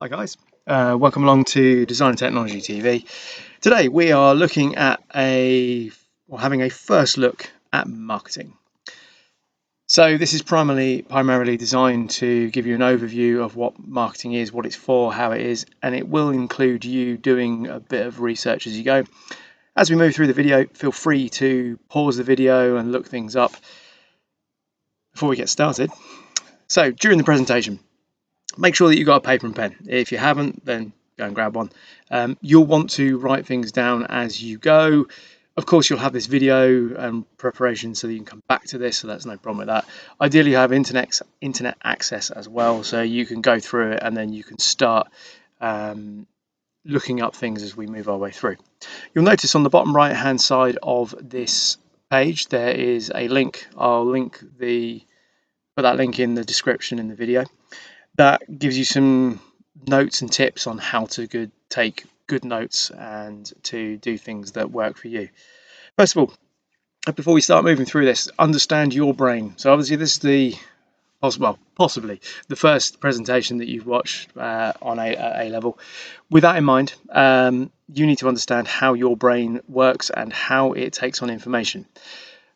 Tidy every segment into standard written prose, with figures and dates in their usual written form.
Hi guys, welcome along to Design and Technology TV. Today we are looking at having a first look at marketing. So this is primarily designed to give you an overview of what marketing is, what it's for, how it is, and it will include you doing a bit of research as you go. As we move through the video, feel free to pause the video and look things up before we get started. So during the presentation, make sure that you've got a paper and pen. If you haven't, then go and grab one. You'll want to write things down as you go. Of course, you'll have this video and preparation so that you can come back to this, so that's no problem with that. Ideally, you have internet access as well, so you can go through it and then you can start looking up things as we move our way through. You'll notice on the bottom right hand side of this page there is a link. I'll put that link in the description in the video. That gives you some notes and tips on how to take good notes and to do things that work for you. First of all, before we start moving through this, understand your brain. So obviously this is possibly the first presentation that you've watched on A level. With that in mind, you need to understand how your brain works and how it takes on information.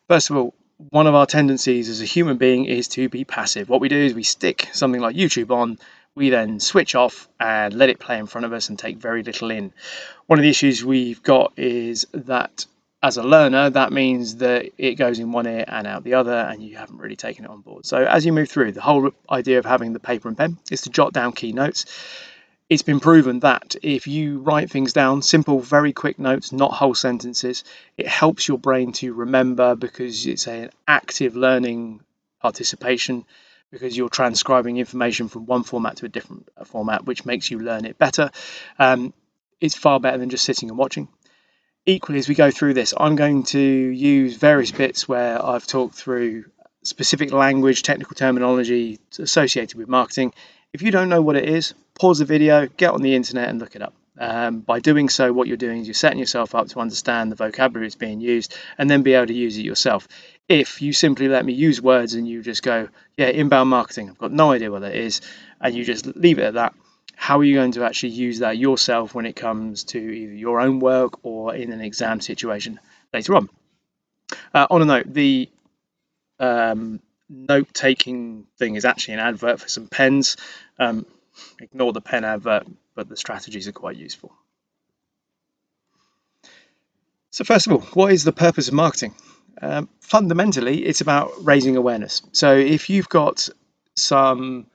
First of all, one of our tendencies as a human being is to be passive. What we do is we stick something like YouTube on, we then switch off and let it play in front of us and take very little in. One of the issues we've got is that as a learner, that means that it goes in one ear and out the other, and you haven't really taken it on board. So as you move through, the whole idea of having the paper and pen is to jot down key notes. It's been proven that if you write things down, simple, very quick notes, not whole sentences, it helps your brain to remember because it's an active learning participation, because you're transcribing information from one format to a different format, which makes you learn it better. It's far better than just sitting and watching. Equally, as we go through this, I'm going to use various bits where I've talked through specific language, technical terminology associated with marketing. If you don't know what it is, pause the video, get on the internet and look it up. By doing so, what you're doing is you're setting yourself up to understand the vocabulary that's being used and then be able to use it yourself. If you simply let me use words and you just go, yeah, inbound marketing, I've got no idea what that is, and you just leave it at that, how are you going to actually use that yourself when it comes to either your own work or in an exam situation later on? On a note, the note-taking thing is actually an advert for some pens. Ignore the pen advert, but the strategies are quite useful. So first of all, what is the purpose of marketing? Fundamentally, it's about raising awareness. So if you've got some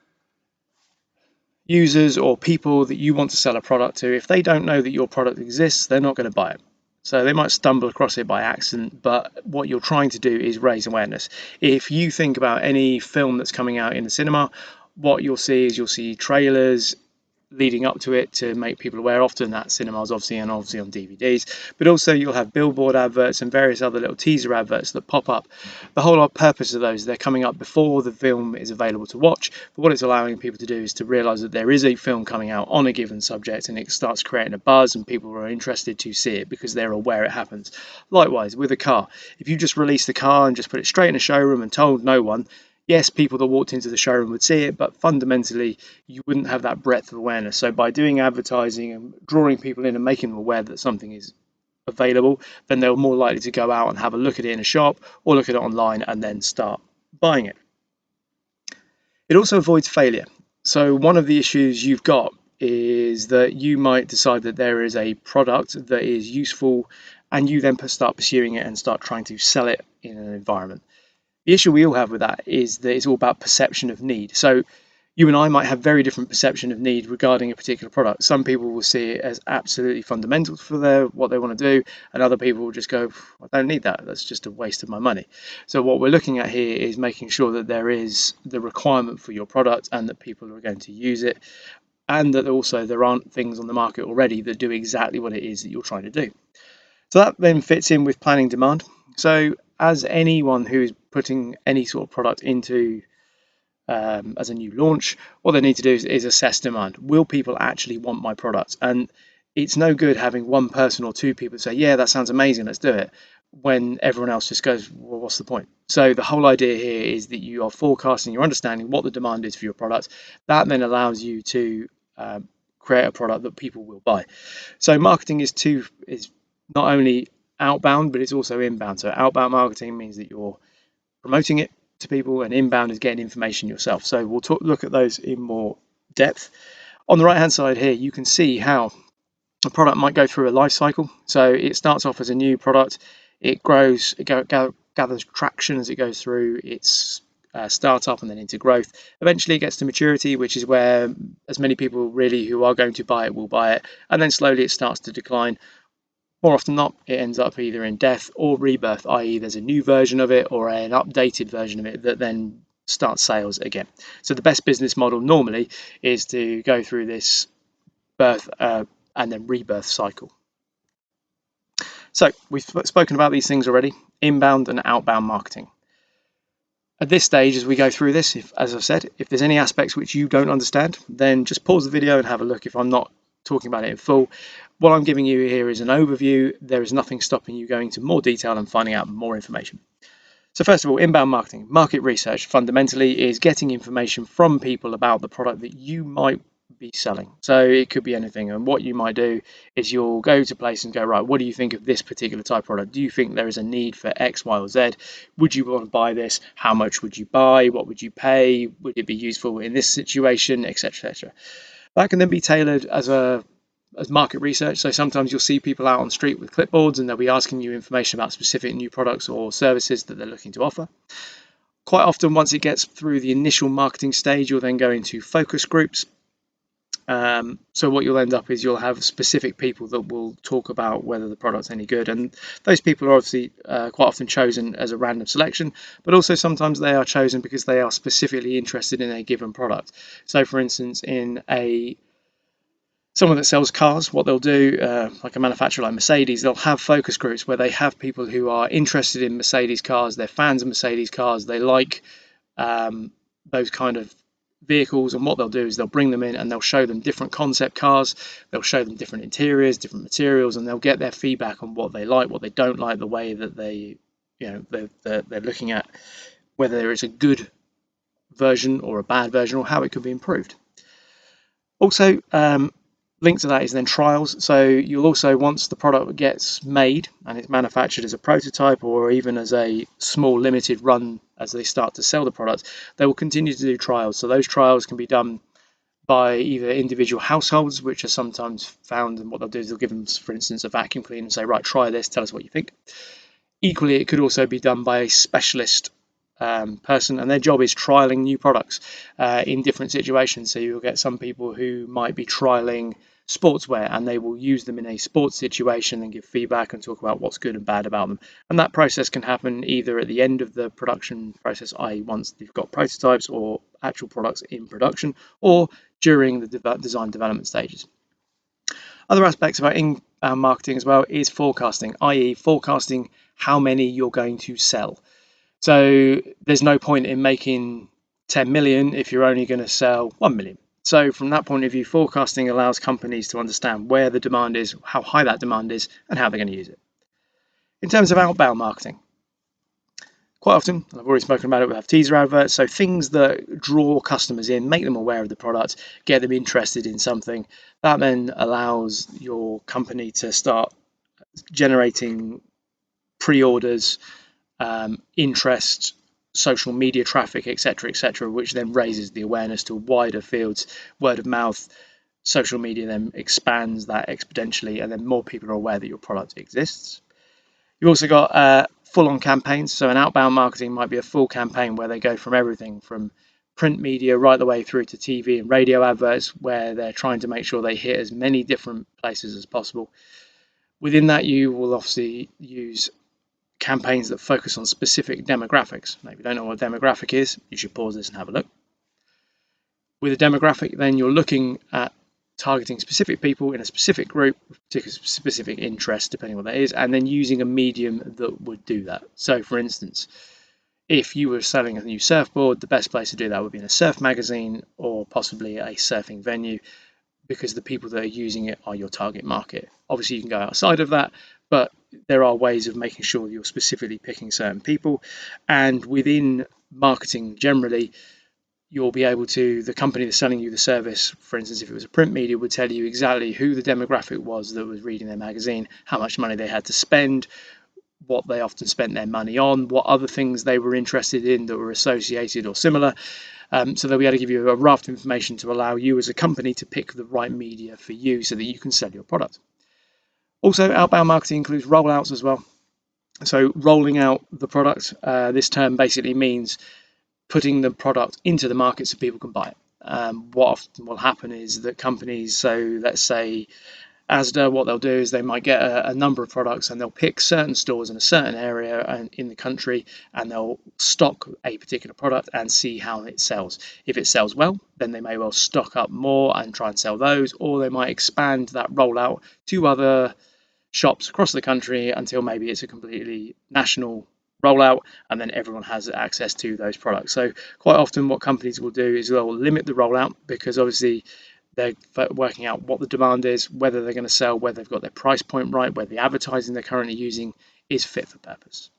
users or people that you want to sell a product to, if they don't know that your product exists, they're not going to buy it. So they might stumble across it by accident, but what you're trying to do is raise awareness. If you think about any film that's coming out in the cinema, what you'll see trailers leading up to it to make people aware. Often that cinemas obviously on DVDs, but also you'll have billboard adverts and various other little teaser adverts that pop up. The whole purpose of those, they're coming up before the film is available to watch, but what it's allowing people to do is to realize that there is a film coming out on a given subject, and it starts creating a buzz and people are interested to see it because they're aware it happens. Likewise with a car, if you just release the car and just put it straight in a showroom and told no one, yes, people that walked into the showroom would see it, but fundamentally you wouldn't have that breadth of awareness. So by doing advertising and drawing people in and making them aware that something is available, then they're more likely to go out and have a look at it in a shop or look at it online and then start buying it. It also avoids failure. So one of the issues you've got is that you might decide that there is a product that is useful and you then start pursuing it and start trying to sell it in an environment. The issue we all have with that is that it's all about perception of need. So you and I might have very different perception of need regarding a particular product. Some people will see it as absolutely fundamental for what they want to do, and other people will just go, I don't need that. That's just a waste of my money. So what we're looking at here is making sure that there is the requirement for your product and that people are going to use it, and that also there aren't things on the market already that do exactly what it is that you're trying to do. So that then fits in with planning demand. So as anyone who is putting any sort of product into as a new launch, what they need to do is assess demand. Will people actually want my product? And it's no good having one person or two people say, yeah, that sounds amazing, let's do it, when everyone else just goes, well, what's the point? So the whole idea here is that you are forecasting, you're understanding what the demand is for your product. That then allows you to create a product that people will buy. So marketing is not only outbound, but it's also inbound. So outbound marketing means that you're promoting it to people, and inbound is getting information yourself. So we'll look at those in more depth. On the right hand side here, you can see how a product might go through a life cycle. So it starts off as a new product, it grows, gathers traction as it goes through its startup and then into growth. Eventually it gets to maturity, which is where as many people really who are going to buy it will buy it, and then slowly it starts to decline. More often than not, it ends up either in death or rebirth, i.e. there's a new version of it or an updated version of it that then starts sales again. So the best business model normally is to go through this birth and then rebirth cycle. So we've spoken about these things already, inbound and outbound marketing. At this stage, as we go through this, as I've said, if there's any aspects which you don't understand, then just pause the video and have a look if I'm not talking about it in full. What I'm giving you here is an overview. There is nothing stopping you going into more detail and finding out more information. So first of all, inbound marketing, market research fundamentally is getting information from people about the product that you might be selling. So it could be anything, and what you might do is you'll go to place and go, right, what do you think of this particular type of product? Do you think there is a need for X, Y, or Z? Would you want to buy this? How much would you buy? What would you pay? Would it be useful in this situation, etc., etc.? That can then be tailored as market research. So sometimes you'll see people out on the street with clipboards and they'll be asking you information about specific new products or services that they're looking to offer. Quite often, once it gets through the initial marketing stage, you'll then go into focus groups. So what you'll end up is you'll have specific people that will talk about whether the product's any good, and those people are obviously quite often chosen as a random selection, but also sometimes they are chosen because they are specifically interested in a given product. So for instance, in someone that sells cars, what they'll do, like a manufacturer like Mercedes, they'll have focus groups where they have people who are interested in Mercedes cars, they're fans of Mercedes cars, they like those kind of vehicles, and what they'll do is they'll bring them in and they'll show them different concept cars, they'll show them different interiors, different materials, and they'll get their feedback on what they like, what they don't like, the way that they're looking at whether there is a good version or a bad version or how it could be improved. Also, linked to that is then trials. So you'll also, once the product gets made and it's manufactured as a prototype or even as a small limited run as they start to sell the product, they will continue to do trials. So those trials can be done by either individual households, which are sometimes found, and what they'll do is they'll give them, for instance, a vacuum cleaner and say, right, try this, tell us what you think. Equally, it could also be done by a specialist person, and their job is trialing new products in different situations. So you'll get some people who might be trialing sportswear, and they will use them in a sports situation and give feedback and talk about what's good and bad about them. And that process can happen either at the end of the production process, i.e. once they've got prototypes or actual products in production, or during the design development stages. Other aspects about inbound marketing as well is forecasting, i.e. forecasting how many you're going to sell. So there's no point in making 10 million if you're only going to sell 1 million. So from that point of view, forecasting allows companies to understand where the demand is, how high that demand is, and how they're going to use it. In terms of outbound marketing, quite often, I've already spoken about it, we have teaser adverts, so things that draw customers in, make them aware of the product, get them interested in something. That then allows your company to start generating pre-orders, interest, social media traffic, etc., which then raises the awareness to wider fields. Word of mouth, social media then expands that exponentially, and then more people are aware that your product exists. You've also got full-on campaigns. So an outbound marketing might be a full campaign where they go from everything from print media right the way through to TV and radio adverts, where they're trying to make sure they hit as many different places as possible. Within that, you will obviously use campaigns that focus on specific demographics. Now, if you don't know what a demographic is, you should pause this and have a look. With a demographic, then you're looking at targeting specific people in a specific group with particular specific interest, depending on what that is, and then using a medium that would do that. So for instance, if you were selling a new surfboard, the best place to do that would be in a surf magazine or possibly a surfing venue, because the people that are using it are your target market. Obviously, you can go outside of that, but there are ways of making sure you're specifically picking certain people. And within marketing generally, you'll be able to, the company that's selling you the service, for instance, if it was a print media, would tell you exactly who the demographic was that was reading their magazine, how much money they had to spend, what they often spent their money on, what other things they were interested in that were associated or similar. So they'll be able to give you a raft of information to allow you as a company to pick the right media for you so that you can sell your product. Also, outbound marketing includes rollouts as well. So rolling out the product, this term basically means putting the product into the market so people can buy it. What often will happen is that companies, so let's say Asda, what they'll do is they might get a number of products and they'll pick certain stores in a certain area and in the country, and they'll stock a particular product and see how it sells. If it sells well, then they may well stock up more and try and sell those, or they might expand that rollout to other shops across the country until maybe it's a completely national rollout and then everyone has access to those products. So quite often what companies will do is they'll limit the rollout because obviously they're working out what the demand is, whether they're going to sell, whether they've got their price point right, whether the advertising they're currently using is fit for purpose.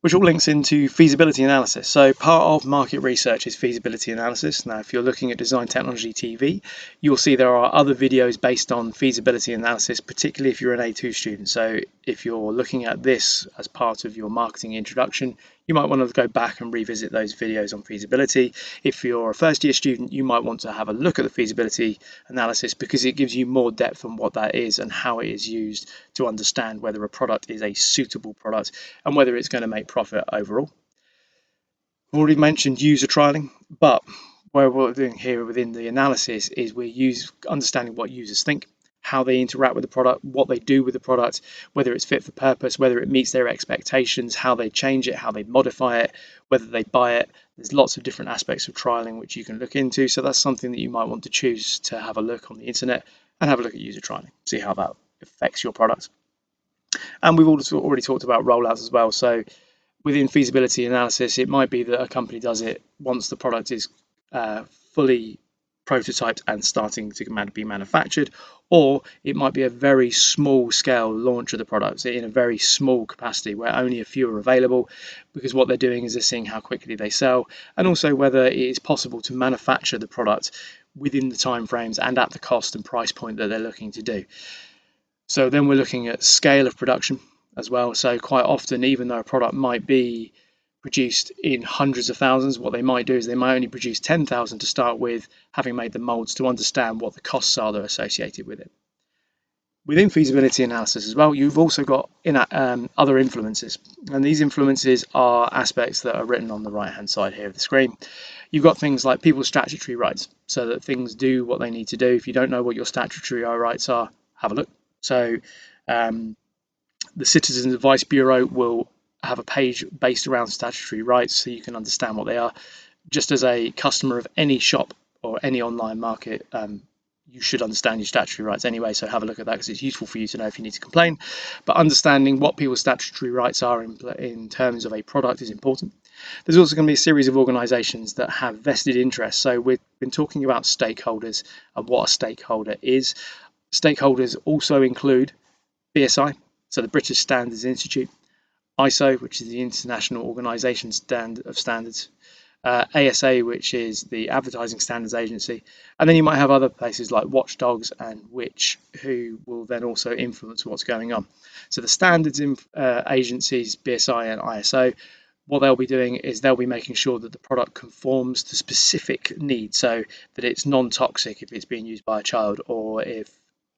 Which all links into feasibility analysis. So part of market research is feasibility analysis. Now, if you're looking at Design Technology TV, you'll see there are other videos based on feasibility analysis, particularly if you're an A2 student. So if you're looking at this as part of your marketing introduction, you might want to go back and revisit those videos on feasibility. If you're a first year student, you might want to have a look at the feasibility analysis because it gives you more depth on what that is and how it is used to understand whether a product is a suitable product and whether it's going to make profit overall. I've already mentioned user trialing, but what we're doing here within the analysis is we're understanding what users think, how they interact with the product, what they do with the product, whether it's fit for purpose, whether it meets their expectations, how they change it, how they modify it, whether they buy it. There's lots of different aspects of trialing which you can look into. So that's something that you might want to choose to have a look on the internet and have a look at user trialing, see how that affects your product. And we've also already talked about rollouts as well. So within feasibility analysis, it might be that a company does it once the product is fully prototyped and starting to be manufactured, or it might be a very small scale launch of the product in a very small capacity where only a few are available, because what they're doing is they're seeing how quickly they sell and also whether it is possible to manufacture the product within the timeframes and at the cost and price point that they're looking to do. So then we're looking at scale of production as well. So quite often, even though a product might be produced in hundreds of thousands, what they might do is they might only produce 10,000 to start with, having made the molds to understand what the costs are that are associated with it. Within feasibility analysis as well, you've also got other influences, and these influences are aspects that are written on the right hand side here of the screen. You've got things like people's statutory rights, so that things do what they need to do. If you don't know what your statutory rights are, have a look. So the Citizens Advice Bureau will have a page based around statutory rights so you can understand what they are. Just as a customer of any shop or any online market, you should understand your statutory rights anyway, so have a look at that because it's useful for you to know if you need to complain. But understanding what people's statutory rights are in terms of a product is important. There's also going to be a series of organisations that have vested interests. So we've been talking about stakeholders and what a stakeholder is. Stakeholders also include BSI, so the British Standards Institute, ISO, which is the International Organisation of Standards, ASA, which is the Advertising Standards Agency, and then you might have other places like Watchdogs and Which, who will then also influence what's going on. So the standards agencies, BSI and ISO, what they'll be doing is they'll be making sure that the product conforms to specific needs, so that it's non-toxic if it's being used by a child, or if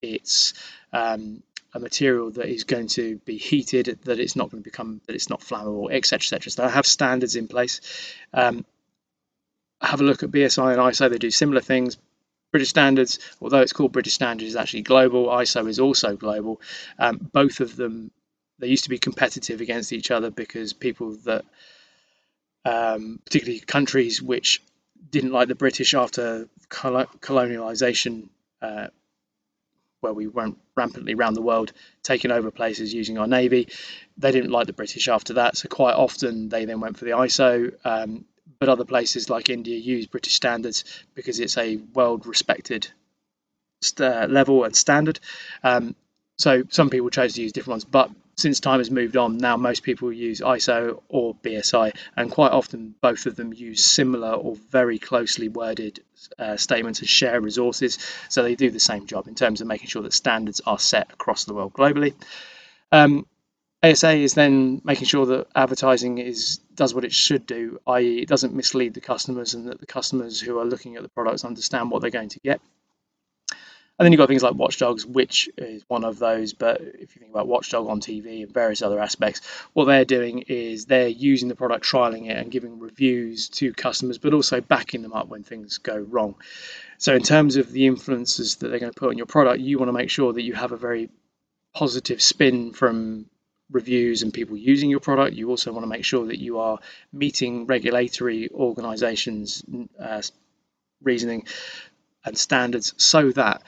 it's a material that is going to be heated, that it's not going to become, that it's not flammable, etc., etc. So they have standards in place. Have a look at BSI and ISO. They do similar things. British Standards, although it's called British Standards, is actually global. ISO is also global. Both of them, they used to be competitive against each other because people that, particularly countries which didn't like the British after colonialisation, where we went rampantly around the world, taking over places using our navy. They didn't like the British after that, so quite often they then went for the ISO. But other places like India use British standards because it's a world-respected level and standard. So some people chose to use different ones, but since time has moved on, now most people use ISO or BSI, and quite often both of them use similar or very closely worded statements and share resources. So they do the same job in terms of making sure that standards are set across the world globally. ASA is then making sure that advertising does what it should do, i.e. it doesn't mislead the customers, and that the customers who are looking at the products understand what they're going to get. And then you've got things like Watchdog, which is one of those. But if you think about Watchdog on TV and various other aspects, what they're doing is they're using the product, trialing it, and giving reviews to customers, but also backing them up when things go wrong. So in terms of the influences that they're going to put on your product, you want to make sure that you have a very positive spin from reviews and people using your product. You also want to make sure that you are meeting regulatory organizations' reasoning and standards, so that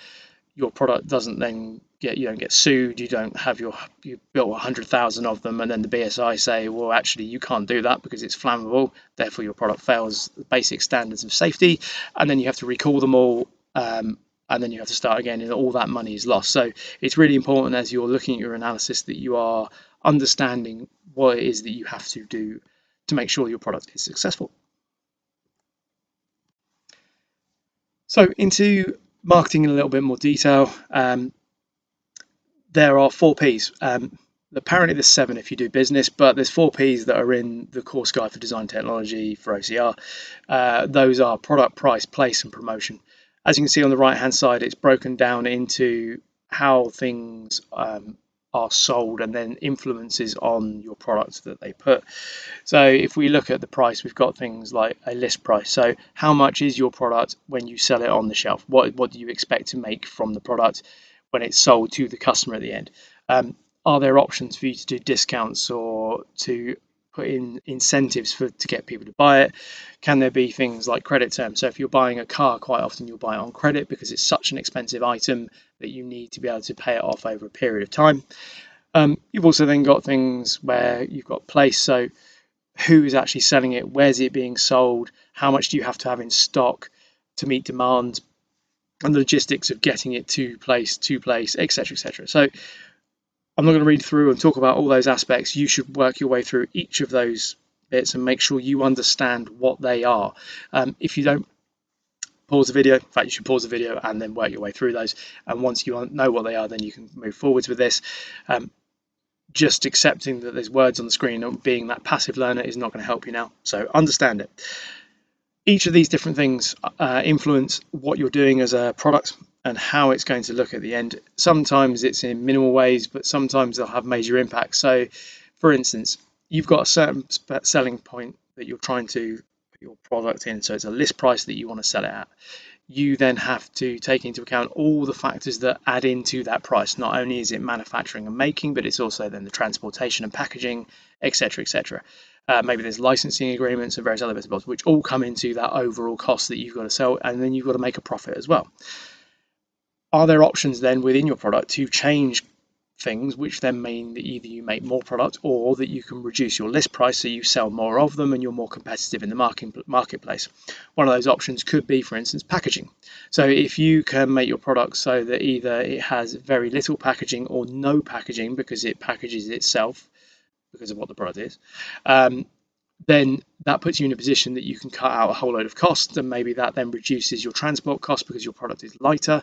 your product doesn't then you don't get sued. You don't have you built 100,000 of them, and then the BSI say, well, actually you can't do that because it's flammable, therefore your product fails the basic standards of safety, and then you have to recall them all, and then you have to start again, and all that money is lost. So it's really important, as you're looking at your analysis, that you are understanding what it is that you have to do to make sure your product is successful. So into marketing in a little bit more detail, there are 4 Ps. Apparently there's 7 if you do business, but there's 4 Ps that are in the course guide for design technology for OCR. Those are product, price, place, and promotion. As you can see on the right hand side, it's broken down into how things are sold and then influences on your product that they put. So if we look at the price, we've got things like a list price. So how much is your product when you sell it on the shelf? What do you expect to make from the product when it's sold to the customer at the end? Are there options for you to do discounts or to put in incentives to get people to buy it? Can there be things like credit terms? So if you're buying a car, quite often you'll buy it on credit because it's such an expensive item that you need to be able to pay it off over a period of time. You've also then got things where you've got place. So who is actually selling it? Where's it being sold? How much do you have to have in stock to meet demand? And the logistics of getting it to place, etc., etc. So I'm not going to read through and talk about all those aspects. You should work your way through each of those bits and make sure you understand what they are. If you don't, pause the video. In fact, you should pause the video and then work your way through those. And once you know what they are, then you can move forwards with this. Just accepting that there's words on the screen and being that passive learner is not going to help you now. So understand it. Each of these different things influence what you're doing as a product and how it's going to look at the end. Sometimes it's in minimal ways, but sometimes they'll have major impacts. So, for instance, you've got a certain selling point that you're trying to put your product in. So it's a list price that you want to sell it at. You then have to take into account all the factors that add into that price. Not only is it manufacturing and making, but it's also then the transportation and packaging, etc., etc. Maybe there's licensing agreements and various other bits and bobs, which all come into that overall cost that you've got to sell, and then you've got to make a profit as well. Are there options then within your product to change things, which then mean that either you make more product or that you can reduce your list price so you sell more of them and you're more competitive in the marketplace? One of those options could be, for instance, packaging. So if you can make your product so that either it has very little packaging or no packaging because it packages itself because of what the product is, then that puts you in a position that you can cut out a whole load of costs, and maybe that then reduces your transport cost because your product is lighter.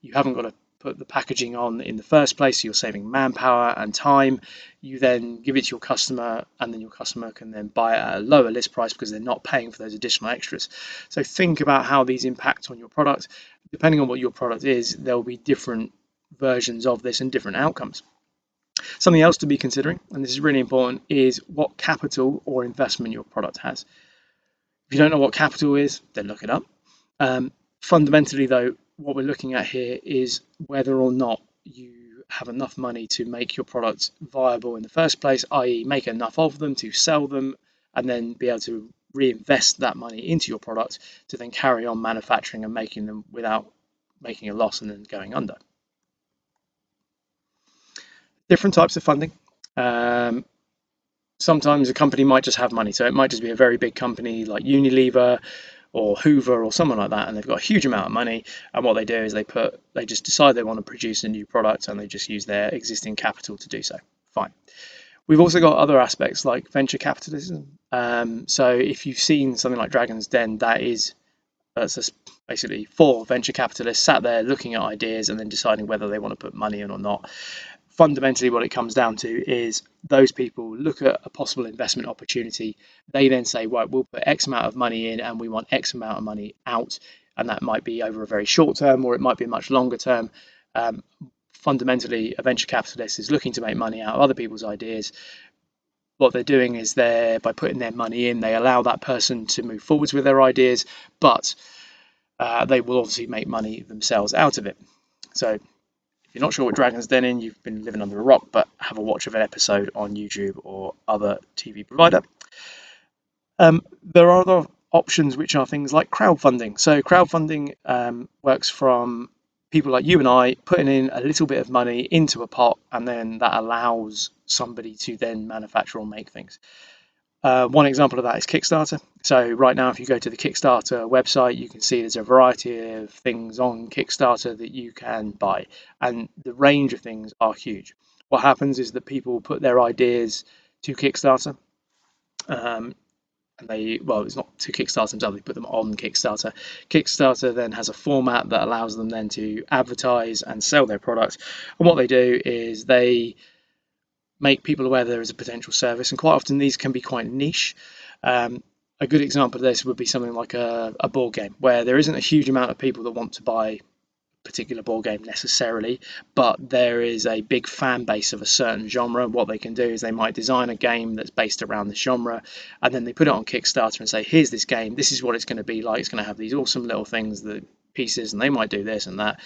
You haven't got to put the packaging on in the first place, so you're saving manpower and time. You then give it to your customer, and then your customer can then buy it at a lower list price because they're not paying for those additional extras. So think about how these impact on your product. Depending on what your product is, there will be different versions of this and different outcomes. Something else to be considering, and this is really important, is what capital or investment your product has. If you don't know what capital is, then look it up. Fundamentally, though, what we're looking at here is whether or not you have enough money to make your products viable in the first place, i.e. make enough of them to sell them and then be able to reinvest that money into your product to then carry on manufacturing and making them without making a loss and then going under. Different types of funding. Sometimes a company might just have money, so it might just be a very big company like Unilever or Hoover or someone like that, and they've got a huge amount of money, and what they do is they just decide they want to produce a new product and they just use their existing capital to do so. fine. We've also got other aspects like venture capitalism. So if you've seen something like Dragon's Den, that's just basically four venture capitalists sat there looking at ideas and then deciding whether they want to put money in or not. Fundamentally, what it comes down to is those people look at a possible investment opportunity. They then say, right, we'll put X amount of money in and we want X amount of money out. And that might be over a very short term or it might be a much longer term. Um, Fundamentally, a venture capitalist is looking to make money out of other people's ideas. What they're doing is by putting their money in, they allow that person to move forwards with their ideas, but they will obviously make money themselves out of it. So if you're not sure what Dragon's Den is, you've been living under a rock, but have a watch of an episode on YouTube or other TV provider. There are other options which are things like crowdfunding. So crowdfunding works from people like you and I putting in a little bit of money into a pot, and then that allows somebody to then manufacture or make things. One example of that is Kickstarter. So right now, if you go to the Kickstarter website, you can see there's a variety of things on Kickstarter that you can buy, and the range of things are huge. What happens is that people put their ideas to Kickstarter, and it's not to Kickstarter themselves, they put them on Kickstarter. Kickstarter then has a format that allows them then to advertise and sell their product. And what they do is they make people aware there is a potential service, and quite often these can be quite niche. A good example of this would be something like a board game, where there isn't a huge amount of people that want to buy a particular board game necessarily, but there is a big fan base of a certain genre. What they can do is they might design a game that's based around this genre, and then they put it on Kickstarter and say, here's this game, this is what it's going to be like, it's going to have these awesome little things, the pieces, and they might do this and that.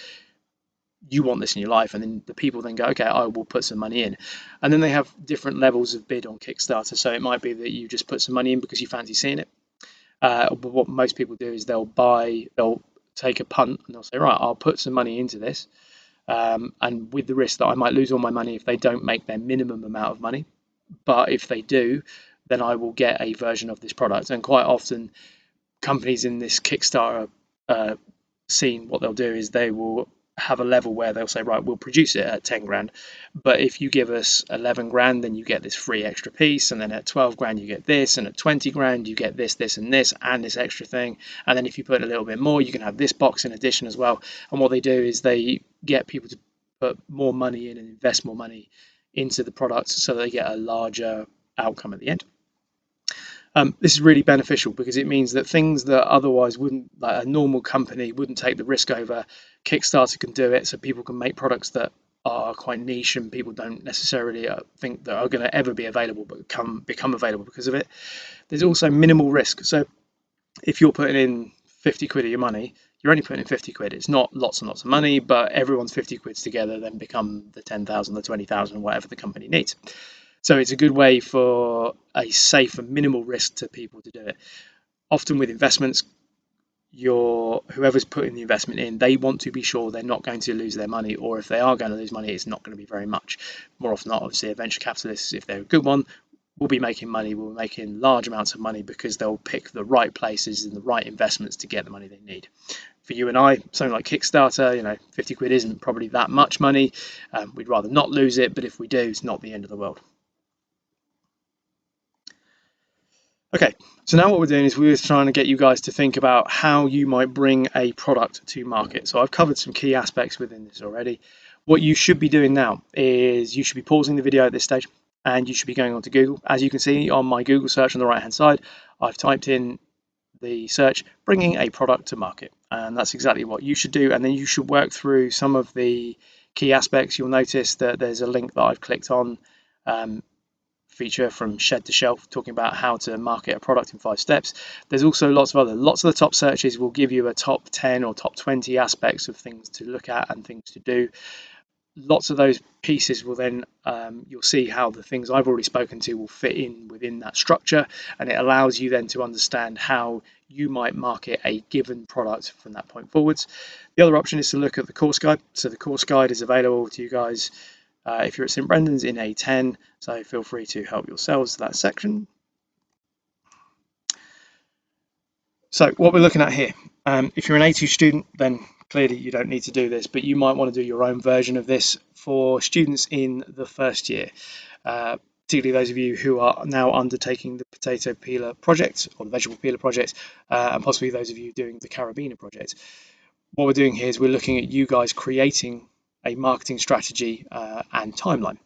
You want this in your life, and then the people then go, okay, I will put some money in. And then they have different levels of bid on Kickstarter. So it might be that you just put some money in because you fancy seeing it. But what most people do is they'll take a punt and they'll say, right, I'll put some money into this, and with the risk that I might lose all my money if they don't make their minimum amount of money. But if they do, then I will get a version of this product. And quite often companies in this Kickstarter scene, what they'll do is they will have a level where they'll say, right, we'll produce it at 10 grand, but if you give us 11 grand, then you get this free extra piece, and then at 12 grand you get this, and at 20 grand you get this and this extra thing, and then if you put a little bit more, you can have this box in addition as well. And what they do is they get people to put more money in and invest more money into the product so they get a larger outcome at the end. This is really beneficial because it means that things that otherwise wouldn't, like a normal company wouldn't take the risk over, Kickstarter can do it, so people can make products that are quite niche and people don't necessarily think that are going to ever be available, but become available because of it. There's also minimal risk. So if you're putting in 50 quid of your money, you're only putting in 50 quid. It's not lots and lots of money, but everyone's 50 quids together then become the 10,000, the 20,000, whatever the company needs. So it's a good way for a safe and minimal risk to people to do it. Often with investments, whoever's putting the investment in, they want to be sure they're not going to lose their money, or if they are going to lose money, it's not going to be very much. More often not, obviously, a venture capitalist, if they're a good one, will be making money, will be making large amounts of money because they'll pick the right places and the right investments to get the money they need. For you and I, something like Kickstarter, 50 quid isn't probably that much money. We'd rather not lose it, but if we do, it's not the end of the world. Okay, so now what we're doing is we're trying to get you guys to think about how you might bring a product to market. So I've covered some key aspects within this already. What you should be doing now is you should be pausing the video at this stage and you should be going on to Google. As you can see on my Google search on the right hand side, I've typed in the search bringing a product to market, and that's exactly what you should do. And then you should work through some of the key aspects. You'll notice that there's a link that I've clicked on, feature from Shed to Shelf, talking about how to market a product in 5 steps. There's also lots of the top searches will give you a top 10 or top 20 aspects of things to look at and things to do. Lots of those pieces will then you'll see how the things I've already spoken to will fit in within that structure, and it allows you then to understand how you might market a given product from that point forwards. The other option is to look at the course guide. So the course guide is available to you guys if you're at St Brendan's in A10, so feel free to help yourselves to that section. So what we're looking at here, if you're an A2 student, then clearly you don't need to do this, but you might want to do your own version of this for students in the first year. Particularly those of you who are now undertaking the potato peeler project or the vegetable peeler project, and possibly those of you doing the carabiner project. What we're doing here is we're looking at you guys creating a marketing strategy and timeline.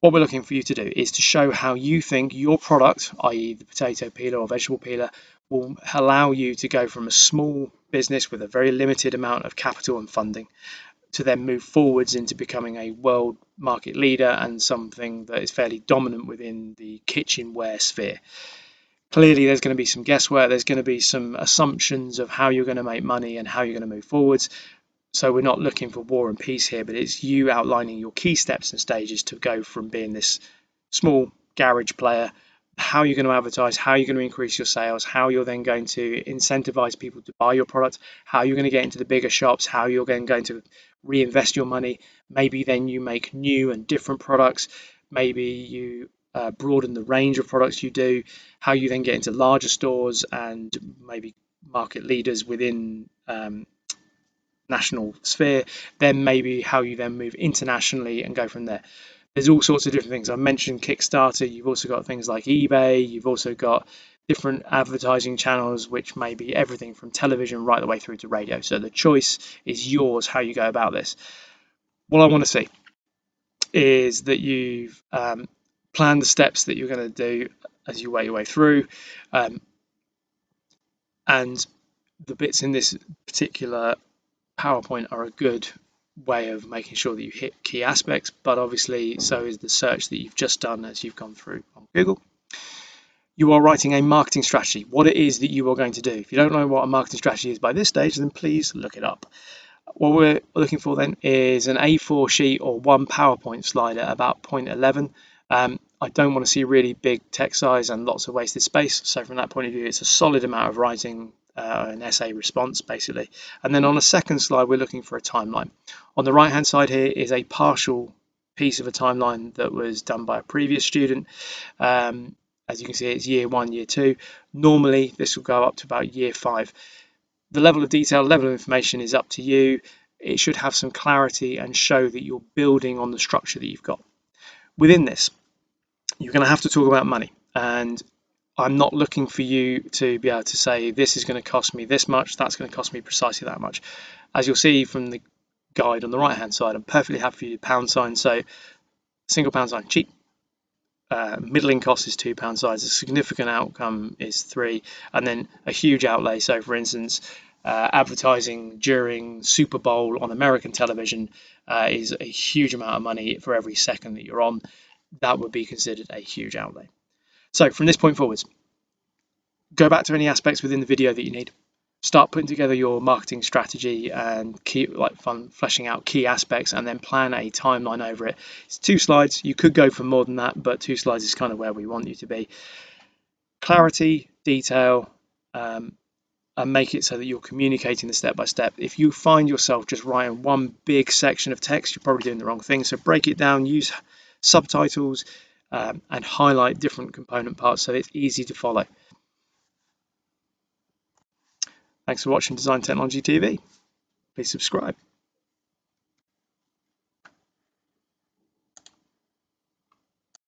What we're looking for you to do is to show how you think your product, i.e. the potato peeler or vegetable peeler, will allow you to go from a small business with a very limited amount of capital and funding to then move forwards into becoming a world market leader and something that is fairly dominant within the kitchenware sphere. Clearly, there's going to be some guesswork, there's going to be some assumptions of how you're going to make money and how you're going to move forwards. So we're not looking for war and peace here, but it's you outlining your key steps and stages to go from being this small garage player, how you're going to advertise, how you're going to increase your sales, how you're then going to incentivize people to buy your product, how you're going to get into the bigger shops, how you're then going to reinvest your money. Maybe then you make new and different products. Maybe you broaden the range of products you do, how you then get into larger stores and maybe market leaders within national sphere, then maybe how you then move internationally and go from there. There's all sorts of different things. I mentioned Kickstarter, you've also got things like eBay, you've also got different advertising channels, which may be everything from television right the way through to radio. So the choice is yours how you go about this. What I want to see is that you've planned the steps that you're going to do as you work your way through. And the bits in this particular PowerPoint are a good way of making sure that you hit key aspects, but obviously so is the search that you've just done as you've gone through on Google. You are writing a marketing strategy, what it is that you are going to do. If you don't know what a marketing strategy is by this stage, then please look it up. What we're looking for then is an A4 sheet or one PowerPoint slide at about 0.11. I don't want to see really big text size and lots of wasted space. So from that point of view, it's a solid amount of writing, an essay response basically. And then on a second slide, we're looking for a timeline. On the right hand side here is a partial piece of a timeline that was done by a previous student. As you can see, it's year 1, year 2. Normally, this will go up to about year 5. The level of detail, level of information is up to you. It should have some clarity and show that you're building on the structure that you've got. Within this, you're going to have to talk about money. And I'm not looking for you to be able to say, this is going to cost me this much, that's going to cost me precisely that much. As you'll see from the guide on the right-hand side, I'm perfectly happy for you to pound sign. So single pound sign, cheap. Middling cost is £2 size, a significant outcome is 3, and then a huge outlay. So for instance, advertising during Super Bowl on American television is a huge amount of money for every second that you're on. That would be considered a huge outlay. So from this point forwards, go back to any aspects within the video that you need. Start putting together your marketing strategy and keep fleshing out key aspects, and then plan a timeline over it. It's 2 slides. You could go for more than that, but 2 slides is kind of where we want you to be. Clarity, detail, and make it so that you're communicating the step by step. If you find yourself just writing one big section of text, you're probably doing the wrong thing. So break it down, use subtitles, and highlight different component parts so it's easy to follow. Thanks for watching Design Technology TV. Please subscribe.